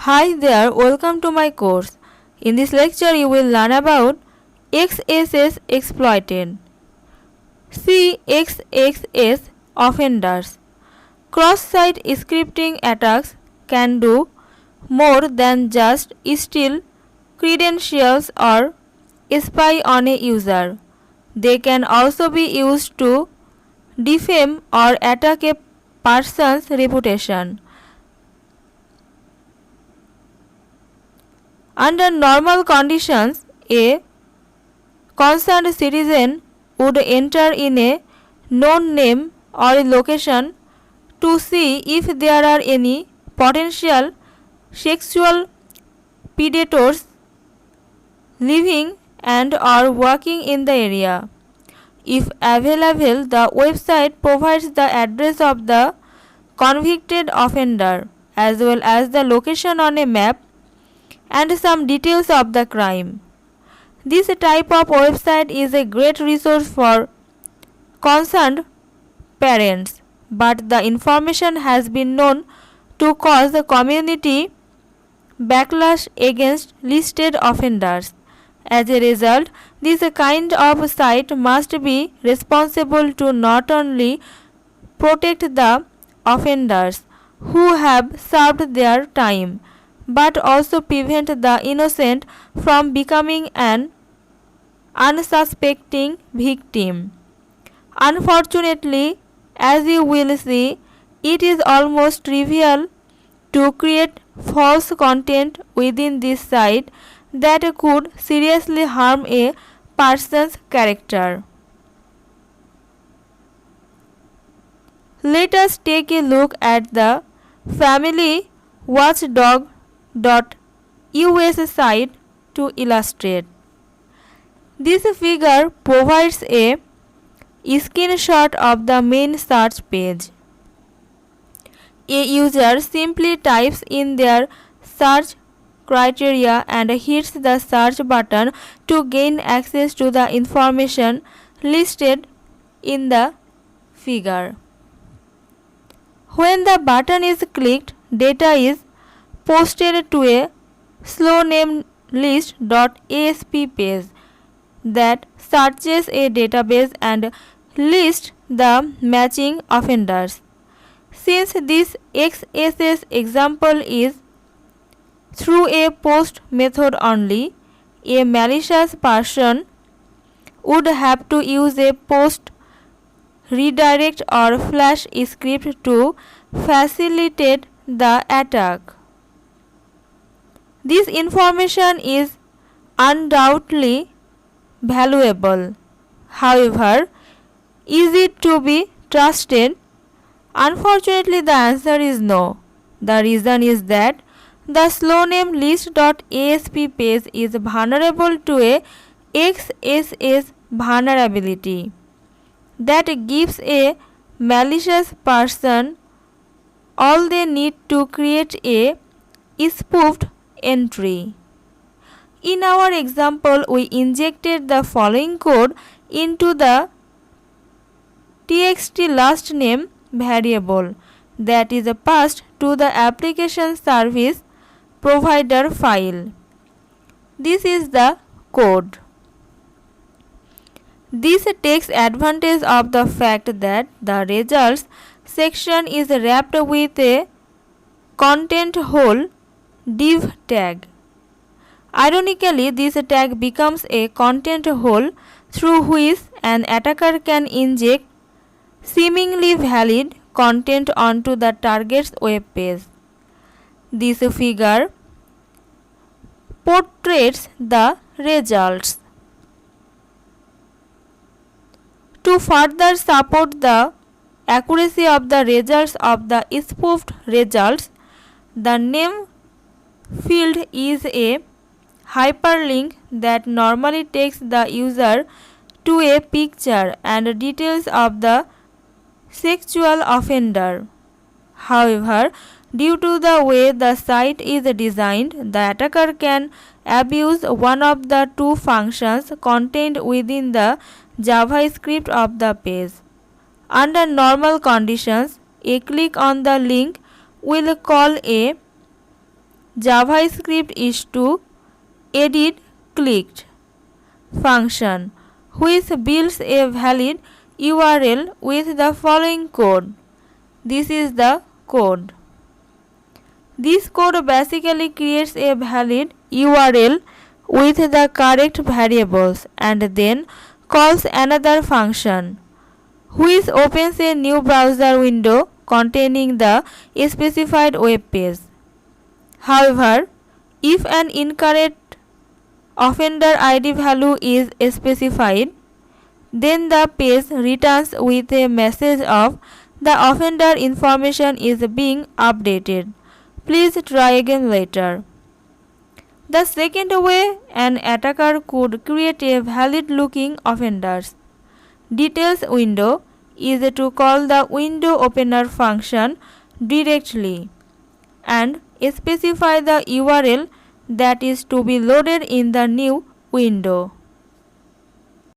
Hi there, welcome to my course. In this lecture, you will learn about XSS exploited. CXXS offenders. Cross-site scripting attacks can do more than just steal credentials or spy on a user. They can also be used to defame or attack a person's reputation. Under normal conditions, a concerned citizen would enter in a known name or a location to see if there are any potential sexual predators living and or working in the area. If available, the website provides the address of the convicted offender as well as the location on a map and some details of the crime. This type of website is a great resource for concerned parents, but the information has been known to cause the community backlash against listed offenders. As a result, this kind of site must be responsible to not only protect the offenders who have served their time, but also prevent the innocent from becoming an unsuspecting victim. Unfortunately, as you will see, it is almost trivial to create false content within this site that could seriously harm a person's character. Let us take a look at the familywatchdog.us site to illustrate. This figure provides a screenshot of the main search page. A user simply types in their search criteria and hits the search button to gain access to the information listed in the figure. When the button is clicked, data is posted to a slownamelist.asp page that searches a database and lists the matching offenders. Since this XSS example is through a post method only, a malicious person would have to use a post redirect or flash script to facilitate the attack. This information is undoubtedly valuable. However, is it to be trusted? Unfortunately, the answer is no. The reason is that the slownamelist.asp page is vulnerable to a XSS vulnerability that gives a malicious person all they need to create a spoofed entry. In our example, we injected the following code into the txt last name variable that is passed to the application service provider file. This is the code. This takes advantage of the fact that the results section is wrapped with a content hole div tag. Ironically, this tag becomes a content hole through which an attacker can inject seemingly valid content onto the target's web page. This figure portrays the results. To further support the accuracy of the results of the spoofed results, the name field is a hyperlink that normally takes the user to a picture and details of the sexual offender. However, due to the way the site is designed, the attacker can abuse one of the two functions contained within the JavaScript of the page. Under normal conditions, a click on the link will call a JavaScript is to edit clicked function which builds a valid URL with the following code. This is the code. This code basically creates a valid URL with the correct variables and then calls another function which opens a new browser window containing the specified web page. However, if an incorrect offender ID value is specified, then the page returns with a message of the offender information is being updated. Please try again later. The second way an attacker could create a valid looking offenders details window is to call the window opener function directly and specify the URL that is to be loaded in the new window.